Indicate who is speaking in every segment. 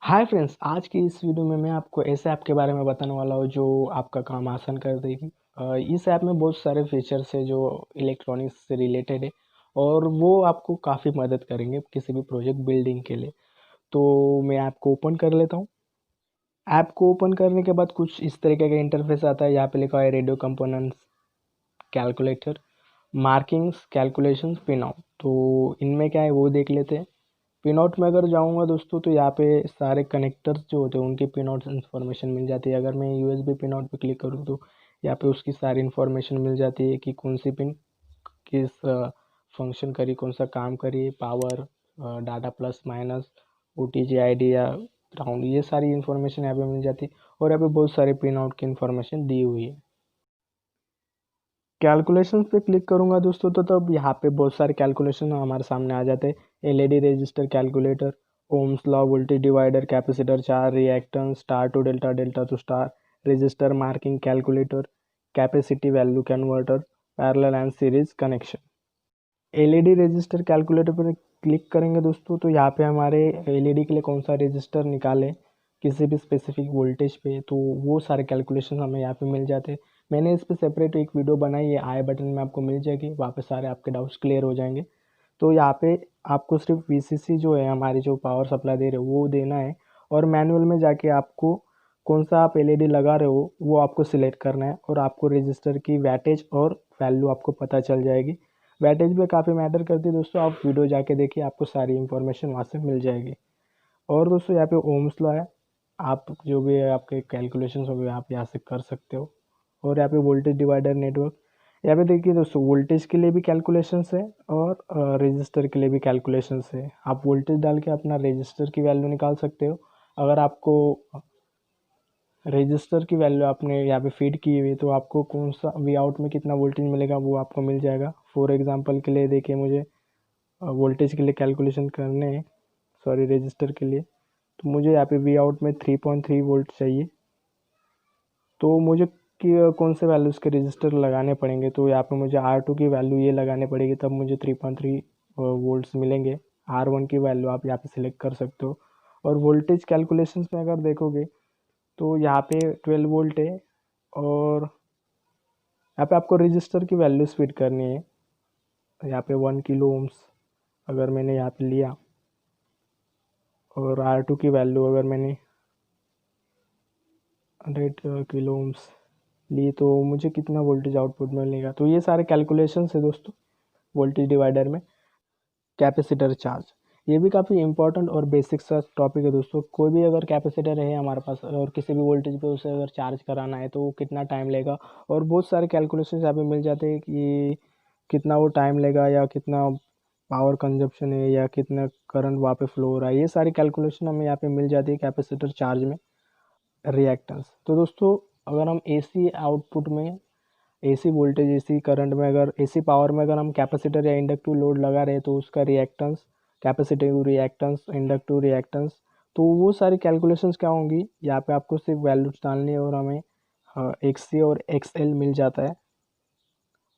Speaker 1: Hi friends, आज की इस वीडियो में मैं आपको ऐसे ऐप के बारे में बताने वाला हूँ जो आपका काम आसान कर देगी। इस ऐप में बहुत सारे फीचर्स है जो इलेक्ट्रॉनिक्स से रिलेटेड है और वो आपको काफ़ी मदद करेंगे किसी भी प्रोजेक्ट बिल्डिंग के लिए। तो मैं ऐप को ओपन कर लेता हूँ। ऐप को ओपन करने के बाद कुछ इस तरीके का इंटरफेस आता है। यहाँ पे लिखा है radio components, calculator, markings, calculations, pin out. तो इनमें क्या है वो देख लेते हैं। पिन आउट में अगर जाऊंगा दोस्तों तो यहाँ पे सारे कनेक्टर्स जो होते हैं उनकी पिन आउट इन्फॉर्मेशन मिल जाती है। अगर मैं यूएसबी पिन आउट पे क्लिक करूँ तो यहाँ पे उसकी सारी इन्फॉर्मेशन मिल जाती है कि कौन सी पिन किस फंक्शन करी, कौन सा काम करी, power, data plus minus, OTG ID या ग्राउंड, ये सारी इन्फॉर्मेशन यहाँ पे मिल जाती है। और यहाँ पे बहुत सारे पिन आउट की इन्फॉर्मेशन दी हुई है। कैलकुलेशंस पे क्लिक करूंगा दोस्तों तो तब यहाँ पे बहुत सारे कैलकुलेशन हमारे सामने आ जाते हैं। LED resistor calculator, Ohm's law, voltage divider, capacitor charge, reactance, star to delta, delta to star, resistor marking calculator, capacity value converter, parallel and series connection. LED resistor calculator पर क्लिक करेंगे दोस्तों तो यहाँ पे हमारे एलईडी के लिए कौन सा रजिस्टर निकाले किसी भी स्पेसिफिक वोल्टेज पे, तो वो सारे कैलकुलेशन हमें यहाँ पे मिल जाते हैं। मैंने इस पर सेपरेट एक वीडियो बनाई है, आई बटन में आपको मिल जाएगी, वहाँ पे सारे आपके डाउट्स क्लियर हो जाएंगे। तो यहाँ पे आपको सिर्फ वीसीसी जो है हमारी जो पावर सप्लाई दे रहे हो वो देना है, और मैनुअल में जाके आपको कौन सा आप एलईडी लगा रहे हो वो आपको सिलेक्ट करना है, और आपको रजिस्टर की वैटेज और वैल्यू आपको पता चल जाएगी। वैटेज भी काफ़ी मैटर करती है दोस्तों, आप वीडियो जाके देखिए, आपको सारी इंफॉर्मेशन वहाँ से मिल जाएगी। और दोस्तों यहाँ पे ओम्स लॉ है, आप जो भी आपके कैलकुलेशंस होंगे आप यहाँ से कर सकते हो। और यहाँ पे वोल्टेज डिवाइडर नेटवर्क, यहाँ पे देखिए दोस्तों वोल्टेज के लिए भी कैलकुलेशंस है और रजिस्टर के लिए भी कैलकुलेशंस है। आप वोल्टेज डाल के अपना रजिस्टर की वैल्यू निकाल सकते हो। अगर आपको रजिस्टर की वैल्यू आपने यहाँ पे फीड की हुई तो आपको कौन सा वी आउट में कितना वोल्टेज मिलेगा वो आपको मिल जाएगा। फॉर एग्जांपल के लिए देखिए, मुझे वोल्टेज के लिए कैलकुलेशन करने हैं, सॉरी रजिस्टर के लिए, तो मुझे यहाँ पे वी आउट में 3.3 वोल्ट चाहिए। तो मुझे कौन से वैल्यूज़ के रजिस्टर लगाने पड़ेंगे, तो यहाँ पे मुझे R2 की वैल्यू ये लगाने पड़ेगी, तब मुझे 3.3 वोल्ट्स मिलेंगे। R1 की वैल्यू आप यहाँ पे सिलेक्ट कर सकते हो। और वोल्टेज कैलकुलेशंस में अगर देखोगे तो यहाँ पे 12 वोल्ट है, और यहाँ पे आपको रजिस्टर की वैल्यूज फिट करनी है। यहाँ पे 1 किलो ओम्स अगर मैंने यहाँ पे लिया, और R2 की वैल्यू अगर मैंने 100 किलो ओम्स ली तो मुझे कितना वोल्टेज आउटपुट मिलेगा। तो ये सारे कैलकुलेशंस है दोस्तों वोल्टेज डिवाइडर में। कैपेसिटर चार्ज, ये भी काफ़ी इंपॉर्टेंट और बेसिक सा टॉपिक है दोस्तों। कोई भी अगर कैपेसिटर है हमारे पास और किसी भी वोल्टेज पे उसे अगर चार्ज कराना है तो वो कितना टाइम लेगा, और बहुत सारे कैलकुलेशन यहाँ पे मिल जाते हैं कि कितना वो टाइम लेगा, या कितना पावर कंजप्शन है, या कितना करंट वहाँ पे फ्लो हो रहा है। ये सारी कैलकुलेशन हमें यहाँ पे मिल जाती है कैपेसिटर चार्ज में। रिएक्टेंस, तो दोस्तों अगर हम एसी आउटपुट में, एसी वोल्टेज, एसी करंट में, अगर एसी पावर में अगर हम कैपेसिटर या इंडक्टिव लोड लगा रहे हैं तो उसका reactance, capacitive reactance, inductive reactance, तो वो सारी कैलकुलेशंस क्या होंगी, यहाँ पे आपको सिर्फ वैल्यूज डालनी है और हमें एक्स सी और एक्स एल मिल जाता है।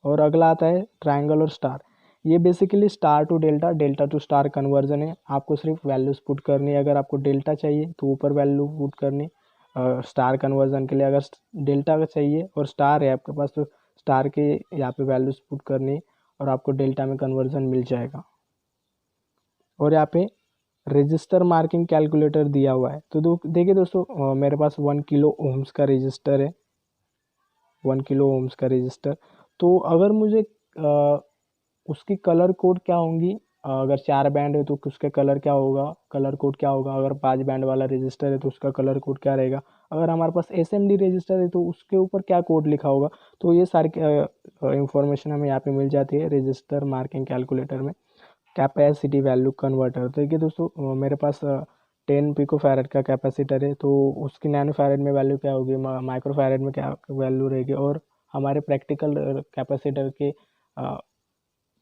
Speaker 1: और अगला आता है ट्रायंगल और स्टार। ये basically star to delta, delta to star conversion है। आपको सिर्फ वैल्यूज पुट करनी है। अगर आपको डेल्टा चाहिए तो ऊपर वैल्यू पुट करनी, स्टार कन्वर्जन के लिए अगर डेल्टा का चाहिए और स्टार है आपके पास तो स्टार के यहाँ पे वैल्यूज पुट करनी, और आपको डेल्टा में कन्वर्जन मिल जाएगा। और यहाँ पे रजिस्टर मार्किंग कैलकुलेटर दिया हुआ है। तो देखिए दोस्तों, मेरे पास 1 किलो ओम्स का रजिस्टर है, 1 किलो ओम्स का रजिस्टर। तो अगर मुझे उसकी कलर कोड क्या होंगी, अगर 4 बैंड है तो उसका कलर क्या होगा, कलर कोड क्या होगा। अगर 5 बैंड वाला रजिस्टर है तो उसका कलर कोड क्या रहेगा। अगर हमारे पास एसएमडी रजिस्टर है तो उसके ऊपर क्या कोड लिखा होगा। तो ये सारी इंफॉर्मेशन हमें यहाँ पे मिल जाती है रजिस्टर मार्किंग कैलकुलेटर में। कैपेसिटी वैल्यू कन्वर्टर, तो देखिए दोस्तों, मेरे पास 10 पिको फैरेड का कैपेसिटर है, तो उसकी नैनो फैरेड में वैल्यू क्या होगी, माइक्रो फैरेड में क्या वैल्यू रहेगी, और हमारे प्रैक्टिकल कैपेसिटर के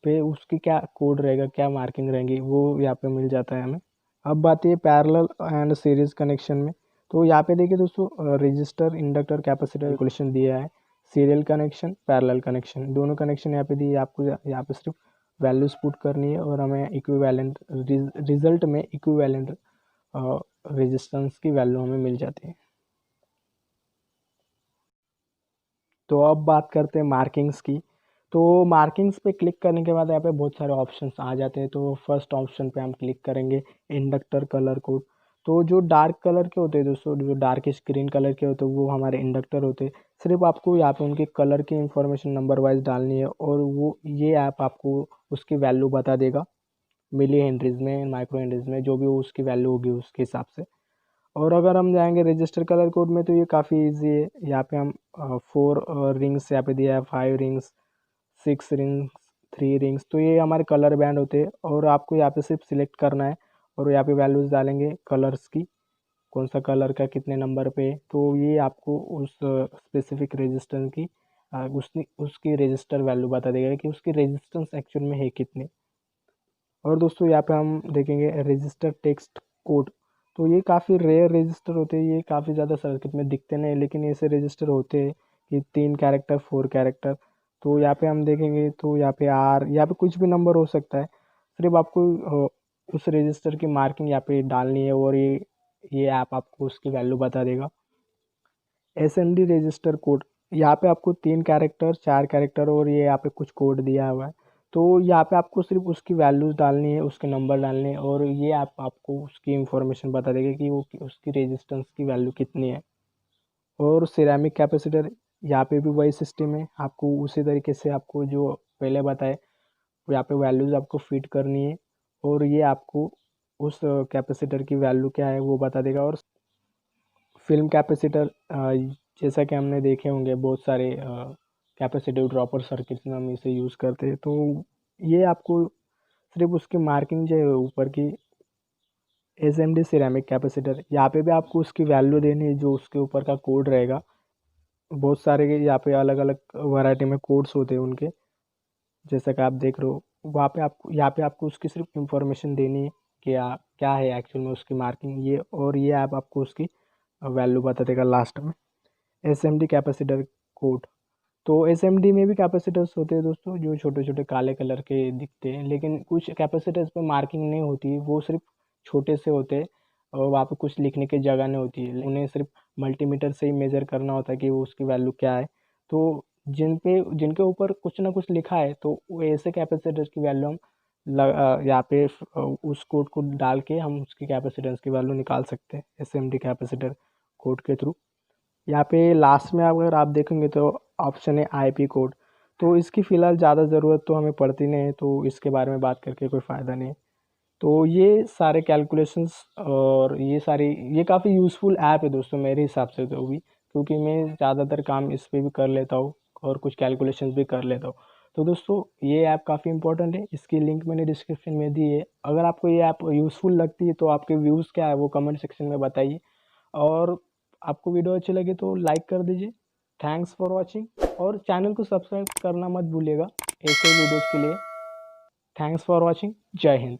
Speaker 1: पे उसकी क्या कोड रहेगा, क्या मार्किंग रहेंगी, वो यहाँ पे मिल जाता है हमें। अब बात है पैरेलल एंड सीरीज कनेक्शन में। तो यहाँ पे देखिए दोस्तों, रजिस्टर, इंडक्टर, कैपेसिटर कैलकुलेशन दिया है। सीरियल कनेक्शन, पैरेलल कनेक्शन, दोनों कनेक्शन यहाँ पे दिए। आपको यहाँ पे सिर्फ वैल्यूज पुट करनी है और हमें इक्विवेलेंट रिजल्ट में इक्विवेलेंट रेजिस्टेंस की वैल्यू हमें मिल जाती है। तो अब बात करते हैं मार्किंग्स की। तो मार्किंग्स पे क्लिक करने के बाद यहाँ पे बहुत सारे ऑप्शंस आ जाते हैं। तो फर्स्ट ऑप्शन पे हम क्लिक करेंगे इंडक्टर कलर कोड। तो जो डार्क कलर के होते हैं दोस्तों, जो डार्क स्क्रीन कलर के होते हैं वो हमारे इंडक्टर होते हैं। सिर्फ आपको यहाँ पे उनके कलर की इंफॉर्मेशन नंबर वाइज डालनी है और वो ये ऐप आपको उसकी वैल्यू बता देगा मिली हेनरीज में, माइक्रो हेनरीज में, जो भी उसकी वैल्यू होगी उसके हिसाब से। और अगर हम जाएंगे रजिस्टर कलर कोड में तो ये काफ़ी इजी है। यहाँ पे हम 4 रिंग्स यहाँ पे दिया है, 5 रिंग्स, 6 रिंग्स, 3 रिंग्स। तो ये हमारे कलर बैंड होते हैं और आपको यहाँ पे सिर्फ सिलेक्ट करना है और यहाँ पे वैल्यूज़ डालेंगे कलर्स की, कौन सा कलर का कितने नंबर पे है। तो ये आपको उस स्पेसिफिक रेजिस्टेंस की उसकी रजिस्टर वैल्यू बता देगा कि उसकी रेजिस्टेंस एक्चुअल में है कितनी। और दोस्तों यहाँ पे हम देखेंगे रजिस्टर टेक्स्ट कोड। तो ये काफ़ी रेयर रजिस्टर होते हैं, ये काफ़ी ज़्यादा सर्किट में दिखते नहीं, लेकिन ऐसे रजिस्टर होते हैं कि 3 कैरेक्टर 4 कैरेक्टर। तो यहाँ पे हम देखेंगे तो यहाँ पे यहाँ पे कुछ भी नंबर हो सकता है। सिर्फ आपको उस रजिस्टर की मार्किंग यहाँ पे डालनी है और ये ऐप आपको उसकी वैल्यू बता देगा। SMD रजिस्टर कोड, यहाँ पे आपको 3 कैरेक्टर 4 कैरेक्टर और ये यहाँ पे कुछ कोड दिया हुआ है। तो यहाँ पे आपको सिर्फ उसकी वैल्यूज़ डालनी है, उसके नंबर डालने हैं और ये ऐप आपको उसकी इंफॉर्मेशन बता देगा कि वो उसकी रेजिस्टेंस की वैल्यू कितनी है। और सिरेमिक कैपेसिटर, यहाँ पे भी वही सिस्टम है, आपको उसी तरीके से आपको जो पहले बताए यहाँ पे वैल्यूज़ आपको फिट करनी है और ये आपको उस कैपेसिटर की वैल्यू क्या है वो बता देगा। और फिल्म कैपेसिटर, जैसा कि हमने देखे होंगे बहुत सारे कैपेसिटिव ड्रॉपर सर्किट्स में हम इसे यूज़ करते हैं। तो ये आपको सिर्फ उसकी मार्किंग जो है ऊपर की SMD सिरेमिक कैपेसिटर, यहाँ पे भी आपको उसकी वैल्यू देनी है जो उसके ऊपर का कोड रहेगा। बहुत सारे यहाँ पे अलग अलग वैरायटी में कोड्स होते हैं उनके, जैसा कि आप देख रहे हो वहाँ पे आपको यहाँ पे आपको उसकी सिर्फ इंफॉर्मेशन देनी है कि क्या है एक्चुअल में उसकी मार्किंग ये, और ये ऐप आपको उसकी वैल्यू बता देगा लास्ट में। SMD कैपेसिटर कोड, तो SMD में भी कैपेसिटर्स होते हैं दोस्तों जो छोटे छोटे काले कलर के दिखते हैं, लेकिन कुछ कैपेसिटर्स पे मार्किंग नहीं होती, वो सिर्फ छोटे से होते हैं और वहाँ पे कुछ लिखने की जगह नहीं होती है, उन्हें सिर्फ मल्टीमीटर से ही मेज़र करना होता है कि वो उसकी वैल्यू क्या है। तो जिनके ऊपर कुछ ना कुछ लिखा है तो वो ऐसे कैपेसिटर की वैल्यू हम यहाँ पे उस कोड को डाल के हम उसकी कैपेसिटेंस की वैल्यू निकाल सकते हैं SMD कैपेसिटर कोड के थ्रू। यहाँ पे लास्ट में अगर आप देखेंगे तो ऑप्शन है IP कोड। तो इसकी फ़िलहाल ज़्यादा ज़रूरत तो हमें पड़ती नहीं है, तो इसके बारे में बात करके कोई फ़ायदा नहीं। तो ये सारे कैलकुलेशंस और ये काफ़ी यूज़फुल ऐप है दोस्तों मेरे हिसाब से तो भी, क्योंकि मैं ज़्यादातर काम इस पे भी कर लेता हूँ और कुछ कैलकुलेशंस भी कर लेता हूँ। तो दोस्तों ये ऐप काफ़ी इंपॉर्टेंट है, इसकी लिंक मैंने डिस्क्रिप्शन में दी है। अगर आपको ये ऐप यूज़फुल लगती है तो आपके व्यूज़ क्या है वो कमेंट सेक्शन में बताइए, और आपको वीडियो अच्छी लगी तो लाइक कर दीजिए। थैंक्स फॉर वॉचिंग, और चैनल को सब्सक्राइब करना मत भूलिएगा ऐसे वीडियोज़ के लिए। थैंक्स फॉर वॉचिंग, जय हिंद।